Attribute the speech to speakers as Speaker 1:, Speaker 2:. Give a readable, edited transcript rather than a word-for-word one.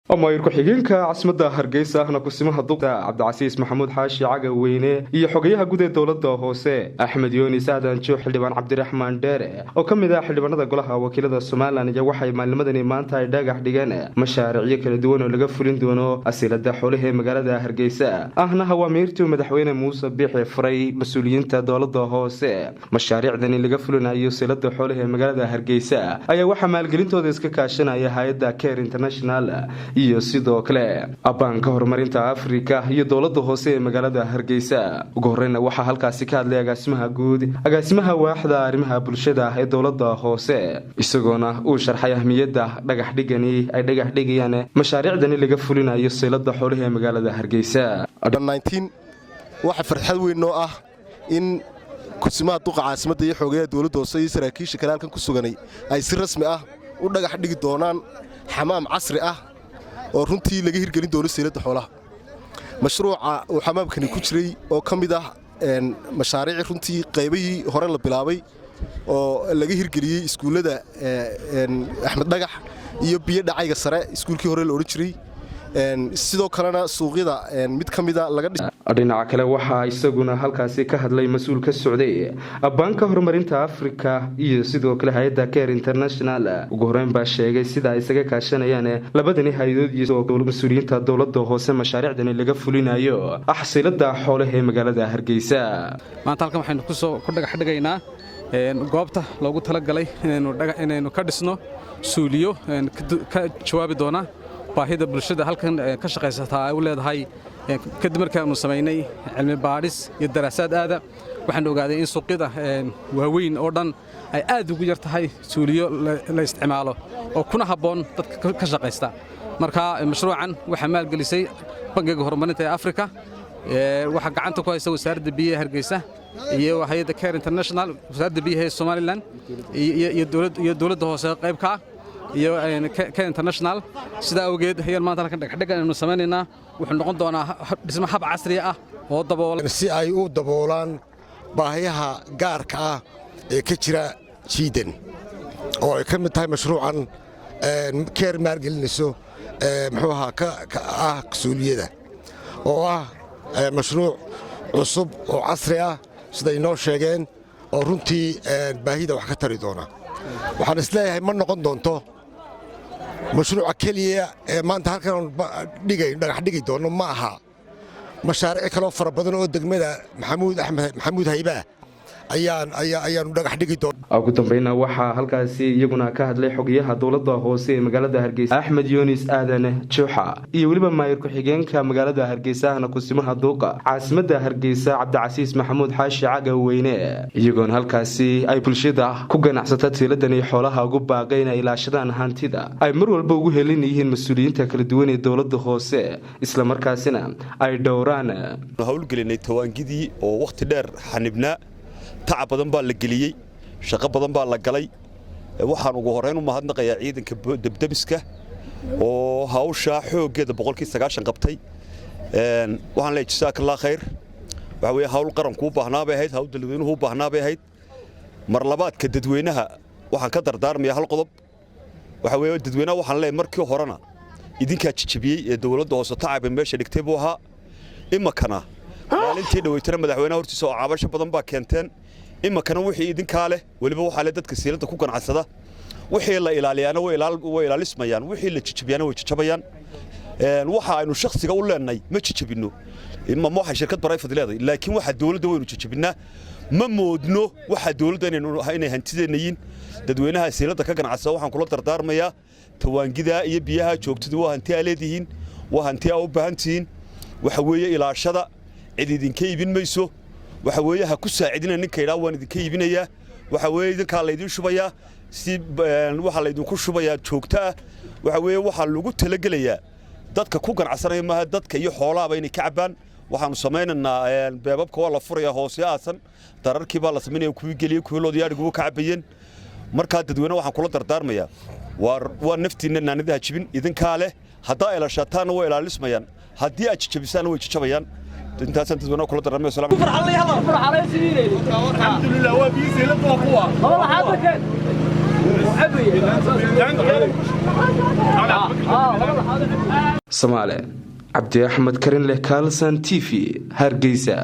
Speaker 1: maayir ku-xigeenka caasimadda Hargeysa ahna kusimaha duqda Cabdicasiis Maxamuud Xaashi Caga Weyne iyo xogayaha guud ee dowladda hoose Axmed Yunis Aadan Joox xildhibaan Cabdiraxmaan Dheere oo kamid ah xildhibaanada golaha wakiilada Soomaaliland iyo waxay maalmadani maanta ay dhagax dhigeen mashaariic kala duwan oo laga fulin doono asilada xoolaha magaalada Hargeysa ahna hawaamiirtu madaxweyne Muuse Biixi Faray mas'uuliyiinta dowladda hoose mashaariicdan laga fulinayo asilada xoolaha magaalada Hargeysa ayaa waxa maalgelintooda iska kaashanaya hay'adda Care International iyo sidoo kale Banka Horumarinta Afrika iyo dowladda hoose ee magaalada Hargeysa ugu horreynna waxa halkaasi ka hadlay agaasimaha waaxda arrimaha bulshada ee dowladda hoose isagoona uu sharxay ahmiyadda dhagax dhigayaan mashaariicdan laga fulinayo silada xoolaha ee magaalada Hargeysa
Speaker 2: 19 waxa farxad weyn oo ah in kusimaha duqa caasimadda iyo xogayaha dowladda hoose iyo saraakiisha kale halkan ku suganay ay si rasmi ah u dhagax dhigi doonaan xamaam casri ah oo runtii laga hirgelin doono silada xoolaha mashruuca uu xamaamkani ku jiray oo kamid ah mashaariic runtii qaybihii hore la bilaabay oo laga hirgeliyay iskuulada Axmed Dhagax iyo biyo dhacayga sare iskuulkii hore la oran jiray sidoo kalena suuqyada mid kamida laga
Speaker 1: dhinaca kale waxa isaguna halkaasi ka hadlay mas'uul ka socday Banka Horumarinta Afrika iyo sidoo kale hay'adda Care International ugu horreyn baa sheegay sida ay isaga kaashanayaan labadani hay'adood iyo mas'uuliyiinta dowladda hoose mashaariicdan laga fulinayo axsilada xoolaha ee magaalada Hargeysa
Speaker 3: maanta halkan waxaynu ku dhagax dhigaynaa goobta loogu talagalay inaynu ka dhisno suuliyo ka jawaabi doona baahida bulshada halkan ka shaqeysata ay u leedahay kadib markaanu sameynay cilmi baadhis iyo daraasaad aada waxaan ogaaday in suuqyada waaweyn oo dhan ay aad ugu yar tahay suuliyo la isticmaalo oo kuna habboon dadka ka shaqeysta marka mashruucan waxa maalgelisay Bangiga Horumarinta ee Afrika waxa gacanta ku haysta wasaaradda biyaha Hargeysa iyo hay'adda Care International wasaaradda biyaha Soomaaliland iyo dowladda hoose qaybka iyo Care International sida awgeed hay'ad maanta halkan dhagax inuu sameynayna wuxuu noqon doonaa dhismo hab casri ah oo daboolan
Speaker 4: si ay u daboolaan baahiyaha gaarka ah ee ka jira jiidan oo ay ka mid tahay mashruucan Care maalgelinayso muxuu ahaa ka ah suuliyada oo ah mashruuc cusub oo casri ah sida inoo sheegeen oo runtii baahida wax ka tari doona waxaan isleeyahay ma noqon doonto mashruuca kaliya ee maanta halkan dhagax dhigi doono ma aha mashaariic kale oo fara badan oo degmada Maxamuud Hayba ayaanu dhagax dhigi doonaa
Speaker 1: ugu dambeynna waxa halkaasi iyaguna ka hadlay xogayaha dowladda hoose ee magaalada Hargeysa Axmed Yunis Aadan Joox iyo waliba maayir ku-xigeenka magaalada Hargeysa ahna kusimaha duqa caasimadda Hargeysa Cabdicasiis Maxamuud Xaashi Caga Weyne iyagoon halkaasi ay bulshada ku ganacsato tiiladan iyo xoolaha ugu baaqayna ilaashadaan hantida ay mar walba ugu helin yihiin mas'uuliyiinta kala duwan ee dowladda hoose isla markaasina ay dhowraan
Speaker 5: hawlgelinay tawaangidii oo waqti dheer xanibnaa تعب بدن baa la geliyay shaqo badan baa la galay waxaan ugu horeyn u mahadnaqayaa ciidanka debdebiska oo hawsha xoogeeda 90% qabtay waxaan leeyahay jazakallahu khayr waxa weeye hawl qaranku u baahnaa bay ahayd hawl dadweynuhu u baahnaa bay ahayd mar labaadka dadweynaha waxaan ka dardaarmayaa hal qodob waxa weeye dadweynaha waxaan leeyahay markii horena idinka jijibiyay ee dawladda hoose tacab meesha dhigtay buu ahaa imakana maalintii dhaweytana madaxweynaha hortiisa oo cabasho badan baa keenteen imakana wixii idinka leh waliba waxa la dadka siilada ku ganacsada wixii la ilaaliyana way ilaalismayaan wixii la jijibiyana way jijabayaan waxa aynu shakhsiga u leenay ma jijibino ma waxa shirkad private leedahay laakiin waxa dawladda waynu jijibinaa ma moodno waxa dawladda inay hantideennayeen dadweynaha siilada ka ganacsada waxaan kula dardaarmayaa tawaangida iyo biyaha joogtada waa hanti aleedihiin waa hanti u baahantiin waxa weeye ilaashada cid idinka iibin mayso waxa weeye ha ku saacidina ninka ilaa waan idinka iibinaya waxa weeye idinka la idin shubaya si waxa la idinku shubaya joogta waxa weeye waxa lagu talagalayaa dadka ku ganacsanaya ma dadka iyo xoolaha inay ka cabaan waxaanu sameeynaa beebabka waa la furaya hoos yaasan dararkii baa la sameynaya kuwi galiye kuwi loo diyaarigu ka cabayeen marka dadweyne waxaan kula dardaarmayaa waa naftiina naanadaha jibin idinka leh hadaa ilaashataan way ilaalismayaan haddii aad jijabisaan way jijabayaan انت سنت زمان كل درمي سلام
Speaker 6: فرح الله يلا فرح على سنين الحمد لله وبيسي لطوا والله حاضر
Speaker 1: Soomaali Cabdi Axmed Karin leh Kalsan TV Hargeysa.